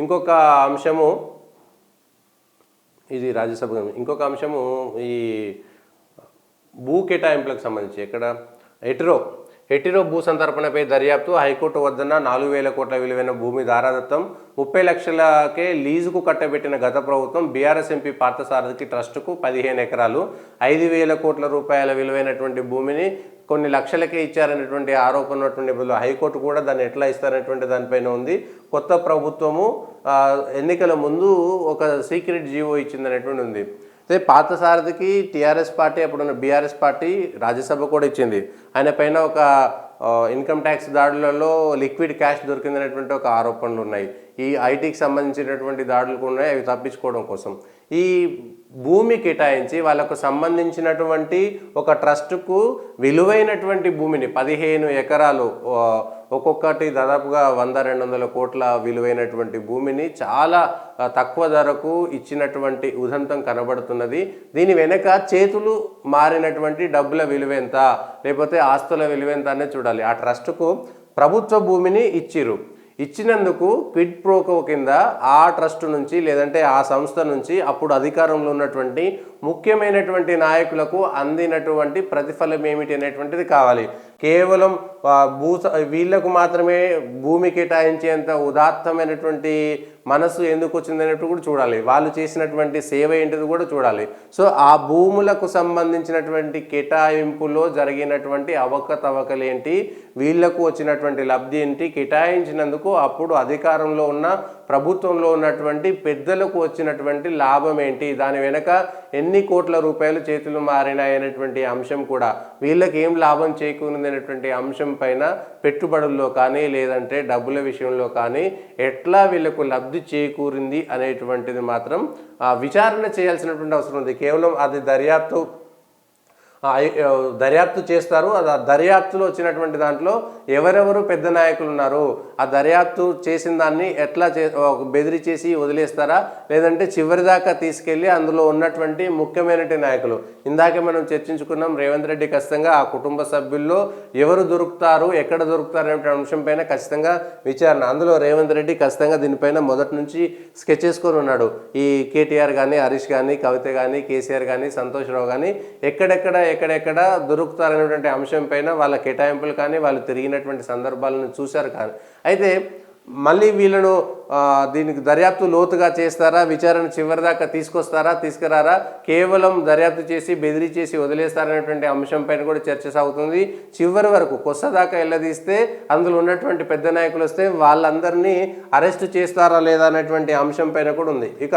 ఇంకొక అంశము ఇది రాజ్యసభ. ఇంకొక అంశము ఈ భూ కేటాయింపులకు సంబంధించి హెటిరో భూ సంతర్పణపై దర్యాప్తు, హైకోర్టు వద్దన 4,000 కోట్ల విలువైన భూమి దారాదత్తం, 30 లక్షలకే లీజుకు కట్టబెట్టిన గత ప్రభుత్వం, బీఆర్ఎస్ ఎంపీ పార్థసారథికి ట్రస్టుకు 15 ఎకరాలు, 5,000 కోట్ల రూపాయల విలువైనటువంటి భూమిని కొన్ని లక్షలకే ఇచ్చారనేటువంటి ఆరోపణ ఉన్నటువంటి బదులు హైకోర్టు కూడా దాన్ని ఎట్లా ఇస్తారనేటువంటి దానిపైన ఉంది. కొత్త ప్రభుత్వము ఎన్నికల ముందు ఒక సీక్రెట్ జీవో ఇచ్చిందనేటువంటి ఉంది. అదే పార్థసారథికి టీఆర్ఎస్ పార్టీ, అప్పుడున్న బీఆర్ఎస్ పార్టీ రాజ్యసభ కూడా ఇచ్చింది. ఆయన పైన ఒక ఇన్కమ్ ట్యాక్స్ దాడులలో లిక్విడ్ క్యాష్ దొరికిందనేటువంటి ఒక ఆరోపణలు ఉన్నాయి. ఈ ఐటీకి సంబంధించినటువంటి దాడులు ఉన్నాయి, అవి తప్పించుకోవడం కోసం ఈ భూమి కేటాయించి వాళ్ళకు సంబంధించినటువంటి ఒక ట్రస్టుకు విలువైనటువంటి భూమిని 15 ఎకరాలు, ఒక్కొక్కటి దాదాపుగా 100-200 కోట్ల విలువైనటువంటి భూమిని చాలా తక్కువ ధరకు ఇచ్చినటువంటి ఉదంతం కనబడుతున్నది. దీని వెనక చేతులు మారినటువంటి డబ్బుల విలువెంత, లేకపోతే ఆస్తుల విలువెంత అనేది చూడాలి. ఆ ట్రస్టుకు ప్రభుత్వ భూమిని ఇచ్చినందుకు క్విడ్ ప్రోకో కింద ఆ ట్రస్ట్ నుంచి లేదంటే ఆ సంస్థ నుంచి అప్పుడు అధికారంలో ఉన్నటువంటి ముఖ్యమైనటువంటి నాయకులకు అందినటువంటి ప్రతిఫలం ఏమిటి అనేటువంటిది కావాలి. కేవలం వీళ్లకు మాత్రమే భూమి కేటాయించేంత ఉదాత్తమైనటువంటి మనసు ఎందుకు వచ్చిందనేది కూడా చూడాలి. వాళ్ళు చేసినటువంటి సేవ ఏంటిది కూడా చూడాలి. సో ఆ భూములకు సంబంధించినటువంటి కేటాయింపులో జరిగినటువంటి అవకతవకలేంటి, వీళ్లకు వచ్చినటువంటి లబ్ధి ఏంటి, కేటాయించినందుకు అప్పుడు అధికారంలో ఉన్న ప్రభుత్వంలో ఉన్నటువంటి పెద్దలకు వచ్చినటువంటి లాభం ఏంటి, దాని వెనక ఎన్ని కోట్ల రూపాయలు చేతులు మారినాయనేటువంటి అంశం కూడా, వీళ్ళకి ఏం లాభం చేకూరింది అనేటువంటి అంశం పైన పెట్టుబడుల్లో కానీ లేదంటే డబ్బుల విషయంలో కానీ ఎట్లా వీళ్ళకు లబ్ధి చేకూరింది అనేటువంటిది మాత్రం విచారణ చేయాల్సినటువంటి అవసరం ఉంది. కేవలం అది దర్యాప్తు చేస్తారు. ఆ దర్యాప్తులో వచ్చినటువంటి దాంట్లో ఎవరెవరు పెద్ద నాయకులు ఉన్నారు, ఆ దర్యాప్తు చేసిన దాన్ని ఎట్లా బెదిరి చేసి వదిలేస్తారా, లేదంటే చివరి దాకా తీసుకెళ్ళి అందులో ఉన్నటువంటి ముఖ్యమైనటువంటి నాయకులు, ఇందాకే మనం చర్చించుకున్నాం, రేవంత్ రెడ్డి ఖచ్చితంగా ఆ కుటుంబ సభ్యుల్లో ఎవరు దొరుకుతారు, ఎక్కడ దొరుకుతారు అనే అంశం పైన ఖచ్చితంగా విచారణ. అందులో రేవంత్ రెడ్డి ఖచ్చితంగా దీనిపైన మొదటి నుంచి స్కెచ్ చేసుకొని ఉన్నాడు. ఈ కేటీఆర్ కానీ, హరీష్ కానీ, కవిత కానీ, కేసీఆర్ కానీ, సంతోష్ రావు కానీ ఎక్కడెక్కడ దొరుకుతారనేటువంటి అంశం పైన వాళ్ళ కేటాయింపులు కానీ వాళ్ళు తిరిగినటువంటి సందర్భాలను చూశారు. కానీ అయితే మళ్ళీ వీళ్ళను దీనికి దర్యాప్తు లోతుగా చేస్తారా, విచారణ చివరిదాకా తీసుకురారా, కేవలం దర్యాప్తు చేసి బెదిరి చేసి వదిలేస్తారనేటువంటి అంశం పైన కూడా చర్చ సాగుతుంది. చివరి వరకు కొస్సదాకా వెళ్ళదీస్తే అందులో ఉన్నటువంటి పెద్ద నాయకులు వస్తే వాళ్ళందరినీ అరెస్ట్ చేస్తారా లేదా అనేటువంటి అంశం పైన కూడా ఉంది. ఇక